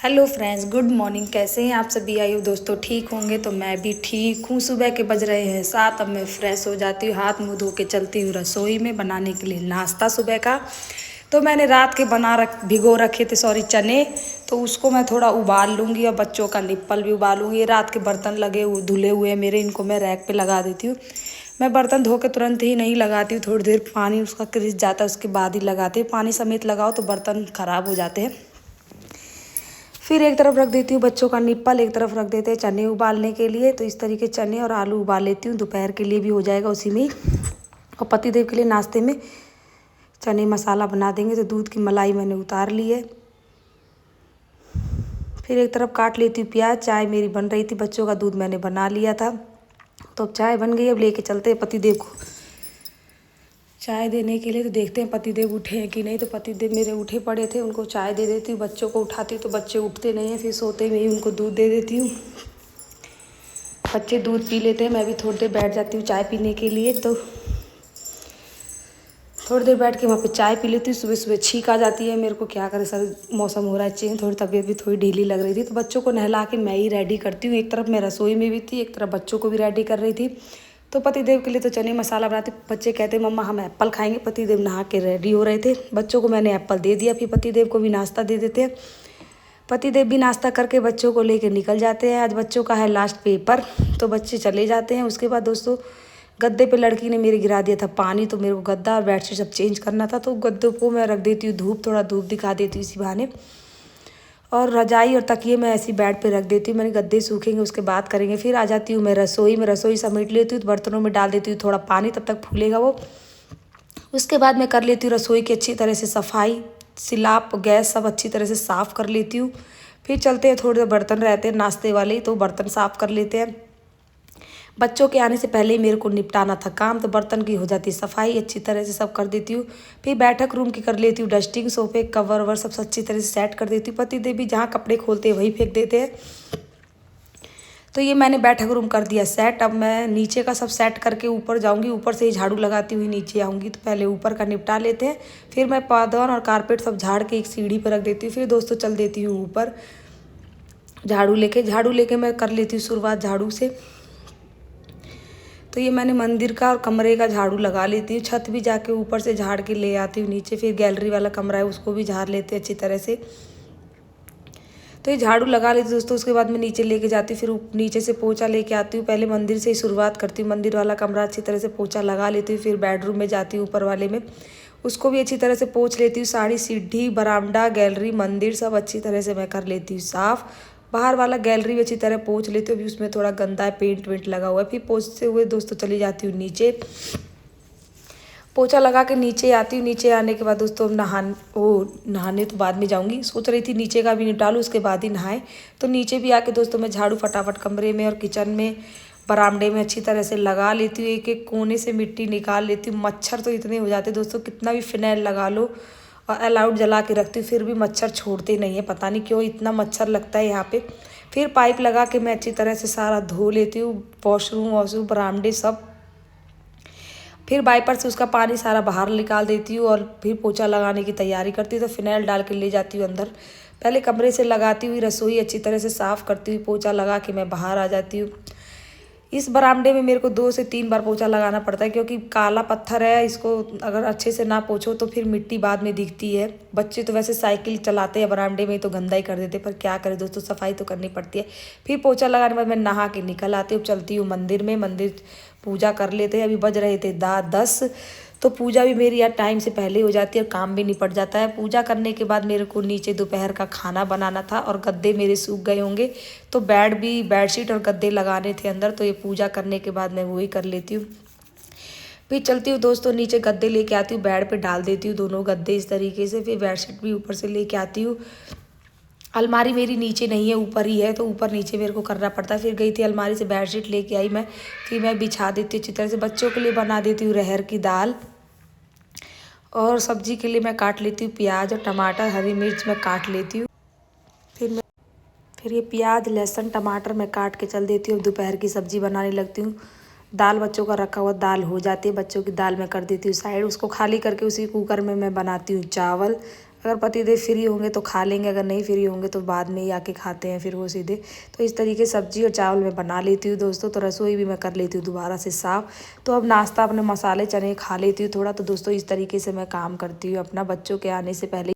Hello friends, good morning. कैसे हैं आप सभी? आई हो दोस्तों, ठीक होंगे। तो मैं भी ठीक हूँ। सुबह के बज रहे हैं 7। अब मैं फ्रेश हो जाती हूँ, हाथ मुंह धो के चलती हूँ रसोई में बनाने के लिए नाश्ता सुबह का। तो मैंने रात के भिगो रखे थे चने। तो उसको मैं थोड़ा उबाल लूँगी और बच्चों का निप्पल भी उबालूँगी। ये रात के बर्तन धुले हुए हैं मेरे, इनको मैं रैक पे लगा देती हूँ। मैं बर्तन धो के तुरंत ही नहीं लगाती हूँ, थोड़ी देर पानी उसका क्रिस जाता है उसके बाद ही लगाती हूँ। पानी समेत लगाओ तो बर्तन ख़राब हो जाते हैं। फिर एक तरफ रख देती हूँ बच्चों का निप्पल, एक तरफ रख देते हैं चने उबालने के लिए। तो इस तरीके चने और आलू उबाल लेती हूँ, दोपहर के लिए भी हो जाएगा उसी में ही। और पतिदेव के लिए नाश्ते में चने मसाला बना देंगे। तो दूध की मलाई मैंने उतार ली है। फिर एक तरफ काट लेती हूँ प्याज। चाय मेरी बन रही थी, बच्चों का दूध मैंने बना लिया था। तो अब चाय बन गई, अब लेके चलते हैं पतिदेव को चाय देने के लिए। तो देखते हैं पतिदेव उठे हैं कि नहीं। तो पतिदेव मेरे उठे पड़े थे, उनको चाय दे देती हूँ। बच्चों को उठाती हूँ तो बच्चे उठते नहीं हैं, फिर सोते में ही उनको दूध दे देती हूँ। बच्चे दूध पी लेते हैं, मैं भी थोड़ी देर बैठ जाती हूँ चाय पीने के लिए। तो थोड़ी देर बैठ के वहाँ पे चाय पी लेती हूँ। सुबह सुबह छींक आ जाती है मेरे को, क्या करें सर, मौसम हो रहा है चेंज, थोड़ी तबीयत भी थोड़ी ढीली लग रही थी। तो बच्चों को नहला के मैं ही रेडी करती हूँ। एक तरफ मैं रसोई में भी थी, एक तरफ बच्चों को भी रेडी कर रही थी। तो पतिदेव के लिए तो चने मसाला बनाते, बच्चे कहते मम्मा हम एप्पल खाएंगे। पतिदेव नहा के रेडी हो रहे थे, बच्चों को मैंने एप्पल दे दिया। फिर पतिदेव को भी नाश्ता दे देते हैं। पतिदेव भी नाश्ता करके बच्चों को लेकर निकल जाते हैं। आज बच्चों का है लास्ट पेपर, तो बच्चे चले जाते हैं। उसके बाद दोस्तों गद्दे पे लड़की ने मेरे गिरा दिया था पानी, तो मेरे को गद्दा और बेडशीट सब चेंज करना था। तो गद्दों को मैं रख देती हूँ धूप, थोड़ा धूप दिखा देती हूँ इसी बहाने। और रजाई और तकिए मैं ऐसी बेड पे रख देती हूँ। मैंने गद्दे सूखेंगे उसके बाद करेंगे। फिर आ जाती हूँ मैं रसोई में, रसोई समेट लेती हूँ। तो बर्तनों में डाल देती हूँ थोड़ा पानी, तब तक फूलेगा वो। उसके बाद मैं कर लेती हूँ रसोई की अच्छी तरह से सफाई, सिलाप गैस सब अच्छी तरह से साफ़ कर लेती हूँ। फिर चलते हैं, थोड़े बर्तन रहते हैं नाश्ते वाले, तो बर्तन साफ़ कर लेते हैं। बच्चों के आने से पहले ही मेरे को निपटाना था काम, तो बर्तन की हो जाती सफाई अच्छी तरह से सब कर देती हूँ। फिर बैठक रूम की कर लेती हूँ डस्टिंग, सोफे कवर ववर सब अच्छी तरह से सेट कर देती हूँ। पतिदेव भी जहाँ कपड़े खोलते हैं वहीं फेंक देते हैं। तो ये मैंने बैठक रूम कर दिया सेट। अब मैं नीचे का सब सेट करके ऊपर जाऊंगी, ऊपर से ही झाड़ू लगाती हुई नीचे आऊँगी। तो पहले ऊपर का निपटा लेते हैं, फिर मैं पादौन और कारपेट सब झाड़ के एक सीढ़ी पर रख देती हूँ। फिर दोस्तों चल देती हूँ ऊपर झाड़ू लेके मैं कर लेती हूँ शुरुआत झाड़ू से। तो ये मैंने मंदिर का और कमरे का झाड़ू लगा लेती हूँ। छत भी जाके ऊपर से झाड़ के ले आती हूँ नीचे। फिर गैलरी वाला कमरा है उसको भी झाड़ लेते हैं अच्छी तरह से। तो ये झाड़ू लगा लेती हूँ दोस्तों। उसके बाद मैं नीचे लेके जाती हूँ, फिर नीचे से पोछा लेके आती हूँ। पहले मंदिर से ही शुरुआत करती हूँ, मंदिर वाला कमरा अच्छी तरह से पोछा लगा लेती हूँ। फिर बेडरूम में जाती हूँ ऊपर वाले में, उसको भी अच्छी तरह से पोंछ लेती हूँ। सारी सीढ़ी, बरामदा, गैलरी, मंदिर सब अच्छी तरह से मैं कर लेती हूँ साफ़। बाहर वाला गैलरी भी अच्छी तरह पोंछ लेती हूँ। अभी उसमें थोड़ा गंदा है, पेंट वेंट लगा हुआ है। फिर पोंछते हुए दोस्तों चली जाती हूँ नीचे, पोछा लगा के नीचे आती हूँ। नीचे आने के बाद दोस्तों नहाने तो बाद में जाऊँगी, सोच रही थी नीचे का भी निपटा लूँ उसके बाद ही नहाए। तो नीचे भी आके दोस्तों मैं झाड़ू फटाफट कमरे में और किचन में, बरामदे में अच्छी तरह से लगा लेती हूँ। एक एक कोने से मिट्टी निकाल लेती हूँ। मच्छर तो इतने हो जाते दोस्तों, कितना भी फिनाइल लगा लो और अलाउड जला के रखती हूँ, फिर भी मच्छर छोड़ते नहीं है, पता नहीं क्यों इतना मच्छर लगता है यहाँ पे। फिर पाइप लगा के मैं अच्छी तरह से सारा धो लेती हूँ, वॉशरूम बरामदे सब। फिर वाइपर से उसका पानी सारा बाहर निकाल देती हूँ और फिर पोछा लगाने की तैयारी करती हूँ। तो फिनाइल डाल के ले जाती हूँ अंदर। पहले कमरे से लगाती हुई रसोई अच्छी तरह से साफ़ करती हुई पोछा लगा के मैं बाहर आ जाती हूँ। इस बरामदे में मेरे को 2 से 3 बार पोछा लगाना पड़ता है, क्योंकि काला पत्थर है, इसको अगर अच्छे से ना पोछो तो फिर मिट्टी बाद में दिखती है। बच्चे तो वैसे साइकिल चलाते हैं बरामदे में तो गंदा ही कर देते, पर क्या करें दोस्तों, सफाई तो करनी पड़ती है। फिर पोछा लगाने के बाद मैं नहा के निकल आती हूँ, चलती हूँ मंदिर में। मंदिर पूजा कर लेते हैं। अभी बज रहे थे 10, तो पूजा भी मेरी यार टाइम से पहले हो जाती है और काम भी निपट जाता है। पूजा करने के बाद मेरे को नीचे दोपहर का खाना बनाना था और गद्दे मेरे सूख गए होंगे, तो बेडशीट और गद्दे लगाने थे अंदर। तो ये पूजा करने के बाद मैं वही कर लेती हूँ। फिर चलती हूँ दोस्तों नीचे, गद्दे लेके आती हूँ, बेड पे डाल देती हूँ दोनों गद्दे इस तरीके से। फिर बेडशीट भी ऊपर से लेके आती हूँ। अलमारी मेरी नीचे नहीं है, ऊपर ही है, तो ऊपर नीचे मेरे को करना पड़ता है। फिर गई थी अलमारी से बेडशीट लेके आई मैं, फिर मैं बिछा देती हूँ अच्छी तरह से। बच्चों के लिए बना देती हूँ रहर की दाल, और सब्जी के लिए मैं काट लेती हूँ प्याज और टमाटर, हरी मिर्च मैं काट लेती हूँ। फिर ये प्याज लहसुन टमाटर मैं काट के चल देती हूँ। दोपहर की सब्जी बनाने लगती हूँ। दाल बच्चों का रखा हुआ दाल हो जाती है, बच्चों की दाल मैं कर देती हूँ साइड। उसको खाली करके उसी कुकर में मैं बनाती हूँ चावल। अगर पतिदेव फ्री होंगे तो खा लेंगे, अगर नहीं फ्री होंगे तो बाद में ही आके खाते हैं फिर वो सीधे। तो इस तरीके सब्जी और चावल मैं बना लेती हूँ दोस्तों। तो रसोई भी मैं कर लेती हूँ दोबारा से साफ़। तो अब नाश्ता अपने मसाले चने खा लेती हूँ थोड़ा। तो दोस्तों इस तरीके से मैं काम करती हूँ अपना बच्चों के आने से पहले।